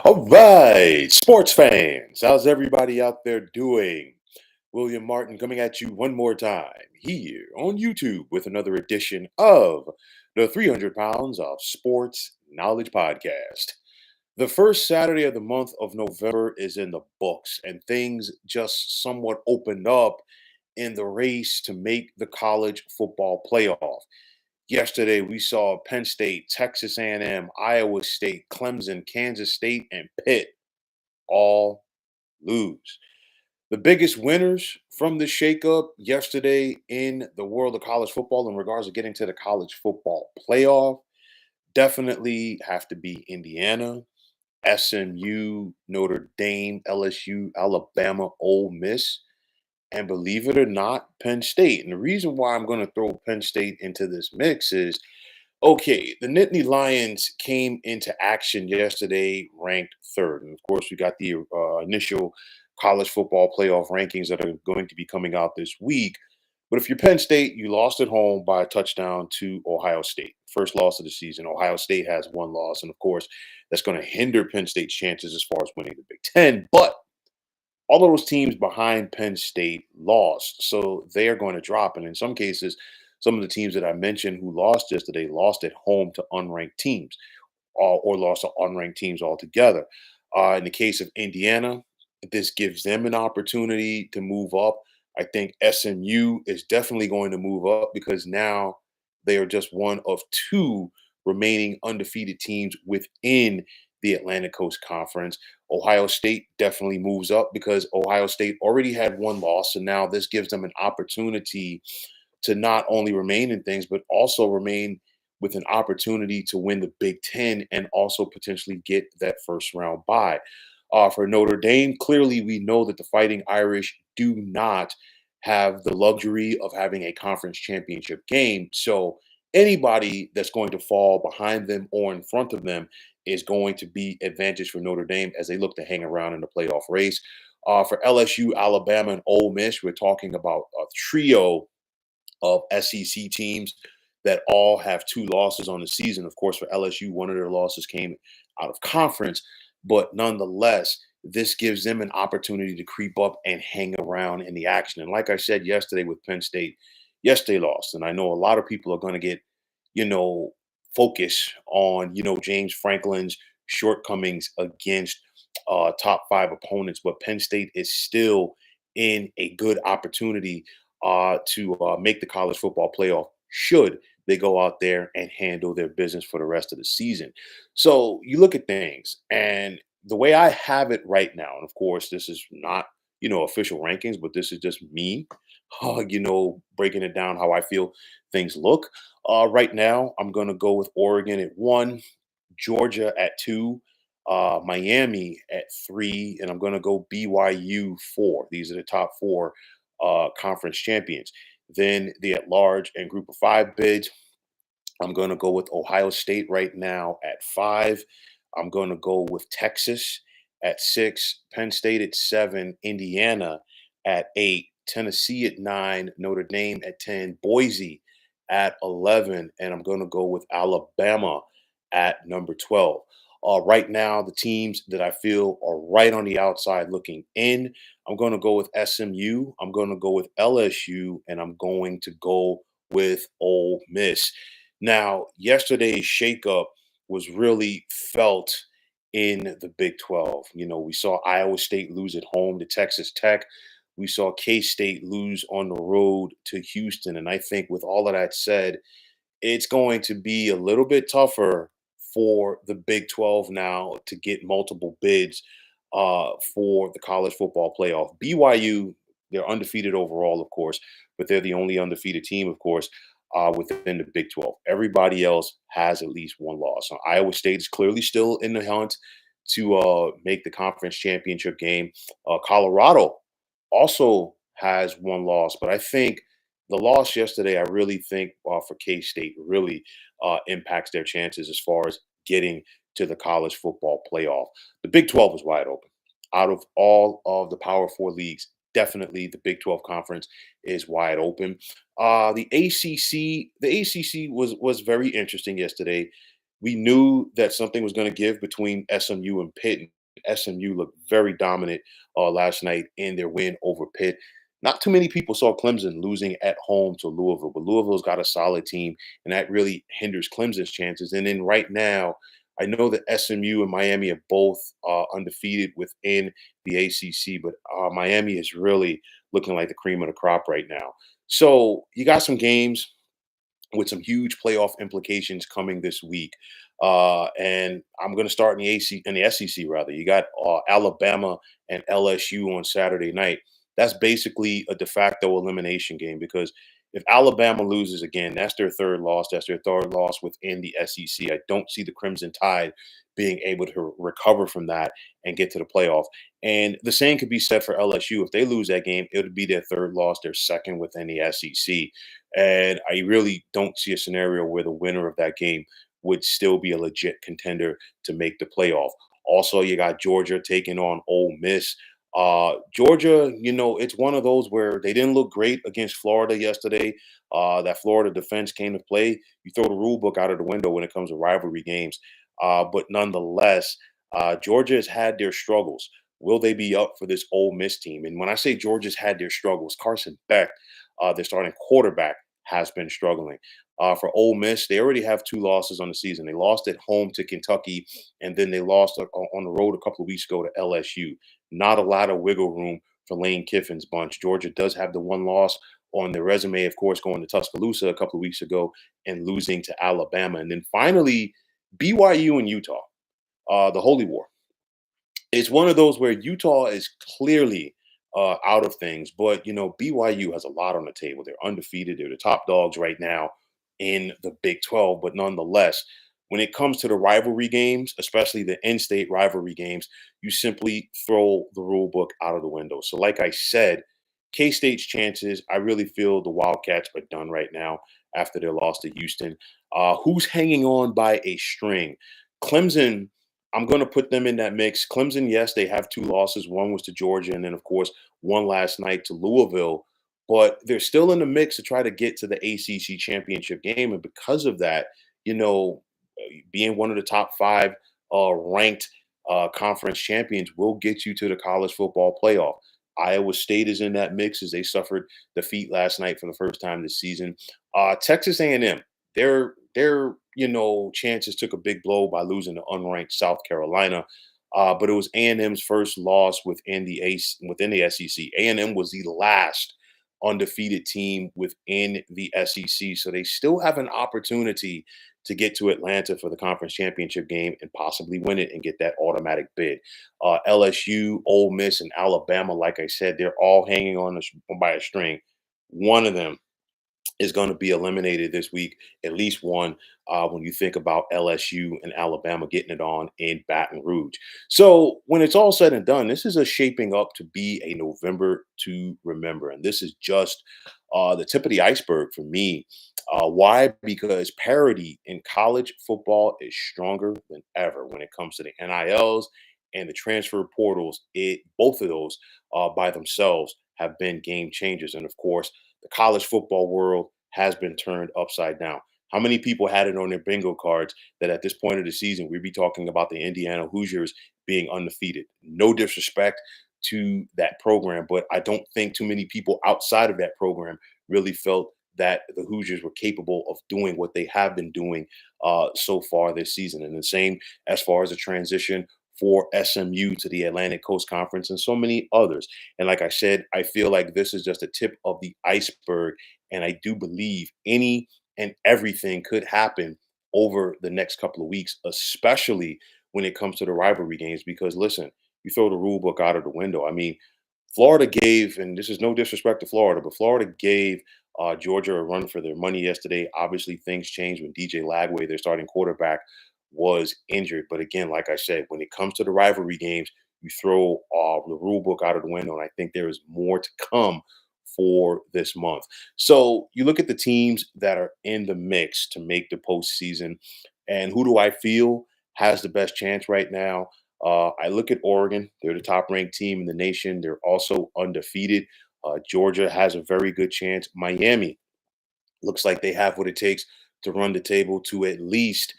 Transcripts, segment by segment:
All right, sports fans, how's everybody out there doing? William Martin coming at you one more time here on YouTube with another edition of the 300 Pounds of Sports Knowledge Podcast. The first Saturday of the month of November is in the books, and things just somewhat opened up in the race to make the college football playoff. Yesterday, we saw Penn State, Texas A&M, Iowa State, Clemson, Kansas State, and Pitt all lose. The biggest winners from the shakeup yesterday in the world of college football in regards to getting to the college football playoff definitely have to be Indiana, SMU, Notre Dame, LSU, Alabama, Ole Miss, and believe it or not, Penn State. And the reason why I'm going to throw Penn State into this mix is okay, the Nittany Lions came into action yesterday ranked third. And of course, we got the initial college football playoff rankings that are going to be coming out this week. But if you're Penn State, you lost at home by a touchdown to Ohio State. First loss of the season. Ohio State has one loss. And of course, that's going to hinder Penn State's chances as far as winning the Big Ten. But all of those teams behind Penn State lost, so they are going to drop. And in some cases, some of the teams that I mentioned who lost yesterday lost at home to unranked teams, or lost to unranked teams altogether. In the case of Indiana, this gives them an opportunity to move up. I think SMU is definitely going to move up because now they are just one of two remaining undefeated teams within the Atlantic Coast Conference. Ohio State definitely moves up because Ohio State already had one loss. And now this gives them an opportunity to not only remain in things, but also remain with an opportunity to win the Big Ten and also potentially get that first round bye. For Notre Dame, clearly we know that the Fighting Irish do not have the luxury of having a conference championship game. So anybody that's going to fall behind them or in front of them is going to be advantage for Notre Dame as they look to hang around in the playoff race. For LSU, Alabama, and Ole Miss, we're talking about a trio of SEC teams that all have two losses on the season. Of course, for LSU, one of their losses came out of conference, but nonetheless, this gives them an opportunity to creep up and hang around in the action. And like I said yesterday with Penn State, yes, they lost. And I know a lot of people are going to get, you know, focus on, James Franklin's shortcomings against top five opponents, but Penn State is still in a good opportunity to make the college football playoff should they go out there and handle their business for the rest of the season. So you look at things, and the way I have it right now, and of course, this is not official rankings, but this is just me, breaking it down how I feel things look. Right now, I'm going to go with Oregon at one, Georgia at two, Miami at three, and I'm going to go BYU four. These are the top four conference champions. Then the at large and group of five bids. I'm going to go with Ohio State right now at five. I'm going to go with Texas at six, Penn State at seven, Indiana at eight, Tennessee at nine, Notre Dame at 10, Boise at 11, and I'm going to go with Alabama at number 12. Right now, the teams that I feel are right on the outside looking in, I'm going to go with SMU, I'm going to go with LSU, and I'm going to go with Ole Miss. Now, yesterday's shakeup was really felt in the Big 12. We saw Iowa State lose at home to Texas Tech. We saw K State lose on the road to Houston. And I think with all of that said, it's going to be a little bit tougher for the Big 12 now to get multiple bids for the college football playoff. BYU, they're undefeated overall, of course, but they're the only undefeated team, of course, within the Big 12. Everybody else has at least one loss. So Iowa State is clearly still in the hunt to make the conference championship game. Colorado also has one loss, but I think the loss yesterday, I really think for K State really impacts their chances as far as getting to the college football playoff. The Big 12 is wide open. Out of all of the Power Four leagues, definitely the Big 12 conference is wide open. The ACC was very interesting yesterday. We knew that something was going to give between SMU and Pitt. SMU looked very dominant last night in their win over Pitt. Not too many people saw Clemson losing at home to Louisville, but Louisville's got a solid team, and that really hinders Clemson's chances. And then right now, I know that SMU and Miami are both undefeated within the ACC, but Miami is really looking like the cream of the crop right now. So you got some games with some huge playoff implications coming this week. And I'm going to start in the SEC rather. You got Alabama and LSU on Saturday night. That's basically a de facto elimination game because if Alabama loses again, that's their third loss. That's their third loss within the SEC. I don't see the Crimson Tide being able to recover from that and get to the playoff. And the same could be said for LSU. If they lose that game, it would be their third loss, their second within the SEC. And I really don't see a scenario where the winner of that game would still be a legit contender to make the playoff. Also, you got Georgia taking on Ole Miss. Georgia, it's one of those where they didn't look great against Florida yesterday. That Florida defense came to play. You throw the rule book out of the window when it comes to rivalry games. But nonetheless, Georgia has had their struggles. Will they be up for this Ole Miss team? And when I say Georgia's had their struggles, Carson Beck, their starting quarterback, has been struggling. For Ole Miss, they already have two losses on the season. They lost at home to Kentucky, and then they lost on the road a couple of weeks ago to LSU. Not a lot of wiggle room for Lane Kiffin's bunch. Georgia does have the one loss on their resume, of course, going to Tuscaloosa a couple of weeks ago and losing to Alabama. And then finally, BYU and Utah, the Holy War. It's one of those where Utah is clearly out of things, but BYU has a lot on the table. They're undefeated. They're the top dogs right now in the Big 12. But nonetheless, when it comes to the rivalry games, especially the in-state rivalry games, you simply throw the rule book out of the window. So, like I said, K-State's chances, I really feel the Wildcats are done right now after their loss to Houston. Who's hanging on by a string? Clemson, I'm going to put them in that mix. Clemson, yes, they have two losses. One was to Georgia, and then, of course, one last night to Louisville. But they're still in the mix to try to get to the ACC championship game. And because of that, being one of the top five ranked conference champions will get you to the college football playoff. Iowa State is in that mix as they suffered defeat last night for the first time this season. Texas A&M, their chances took a big blow by losing to unranked South Carolina. But it was A&M's first loss within the SEC. A&M was the last undefeated team within the SEC, so they still have an opportunity to get to Atlanta for the conference championship game and possibly win it and get that automatic bid. LSU, Ole Miss, and Alabama, like I said, they're all hanging on by a string. One of them is going to be eliminated this week, at least one, when you think about LSU and Alabama getting it on in Baton Rouge. So when it's all said and done, this is a shaping up to be a November to remember. And this is just the tip of the iceberg for me. Why? Because parity in college football is stronger than ever when it comes to the NILs and the transfer portals. Both of those by themselves have been game changers. And of course, the college football world has been turned upside down. How many people had it on their bingo cards that at this point of the season, we'd be talking about the Indiana Hoosiers being undefeated? No disrespect to that program, but I don't think too many people outside of that program really felt that the Hoosiers were capable of doing what they have been doing so far this season. And the same as far as the transition for SMU to the Atlantic Coast Conference and so many others. And like I said, I feel like this is just a tip of the iceberg. And I do believe any and everything could happen over the next couple of weeks, especially when it comes to the rivalry games. Because listen, you throw the rule book out of the window. I mean, Florida gave, and this is no disrespect to Florida, but Florida gave Georgia a run for their money yesterday. Obviously, things changed when DJ Lagway, their starting quarterback, was injured. But again, like I said, when it comes to the rivalry games, you throw the rule book out of the window, and I think there is more to come for this month. So you look at the teams that are in the mix to make the postseason, and who do I feel has the best chance right now? I look at Oregon. They're the top ranked team in the nation. They're also undefeated. Georgia has a very good chance. Miami looks like they have what it takes to run the table to at least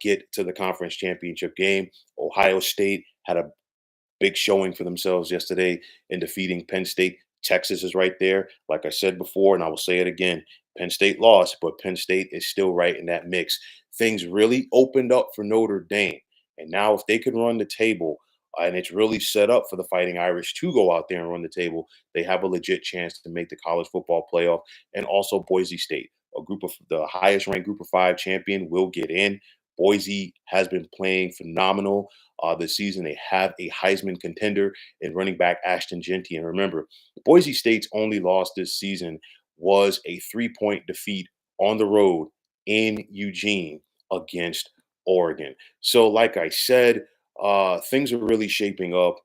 get to the conference championship game. Ohio State had a big showing for themselves yesterday in defeating Penn State. Texas is right there. Like I said before, and I will say it again, Penn State lost, but Penn State is still right in that mix. Things really opened up for Notre Dame. And now, if they could run the table, and it's really set up for the Fighting Irish to go out there and run the table, they have a legit chance to make the college football playoff. And also, Boise State, a group of the highest ranked group of five champion, will get in. Boise has been playing phenomenal this season. They have a Heisman contender in running back Ashton Genty. And remember, Boise State's only loss this season was a 3-point defeat on the road in Eugene against Oregon. So, like I said, things are really shaping up.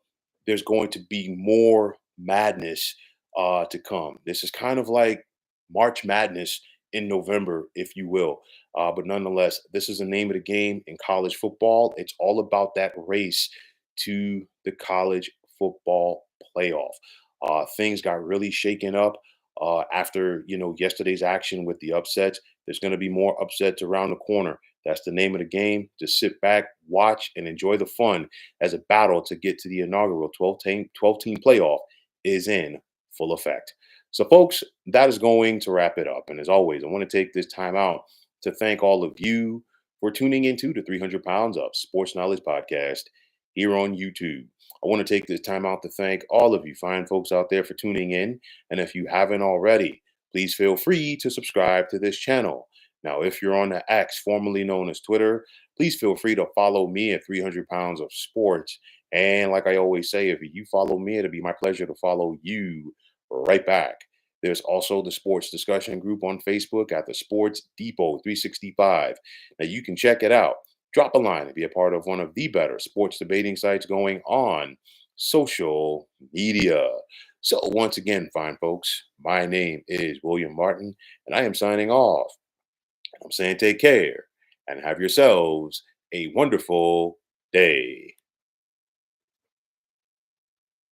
There's going to be more madness to come. This is kind of like March Madness in November, if you will. But nonetheless, this is the name of the game in college football. It's all about that race to the college football playoff. Things got really shaken up after yesterday's action with the upsets. There's going to be more upsets around the corner. That's the name of the game. Just sit back, watch, and enjoy the fun as a battle to get to the inaugural 12-team playoff is in full effect. So, folks, that is going to wrap it up. And as always, I want to take this time out to thank all of you for tuning into the 300 Pounds of Sports Knowledge podcast here on YouTube. I want to take this time out to thank all of you fine folks out there for tuning in. And if you haven't already, please feel free to subscribe to this channel. Now, if you're on the X, formerly known as Twitter, please feel free to follow me at 300 Pounds of Sports. And like I always say, if you follow me, it'll be my pleasure to follow you right back. There's also the sports discussion group on Facebook at the Sports Depot 365. Now you can check it out. Drop a line and be a part of one of the better sports debating sites going on social media. So once again, fine folks, my name is William Martin, and I am signing off. I'm saying take care and have yourselves a wonderful day.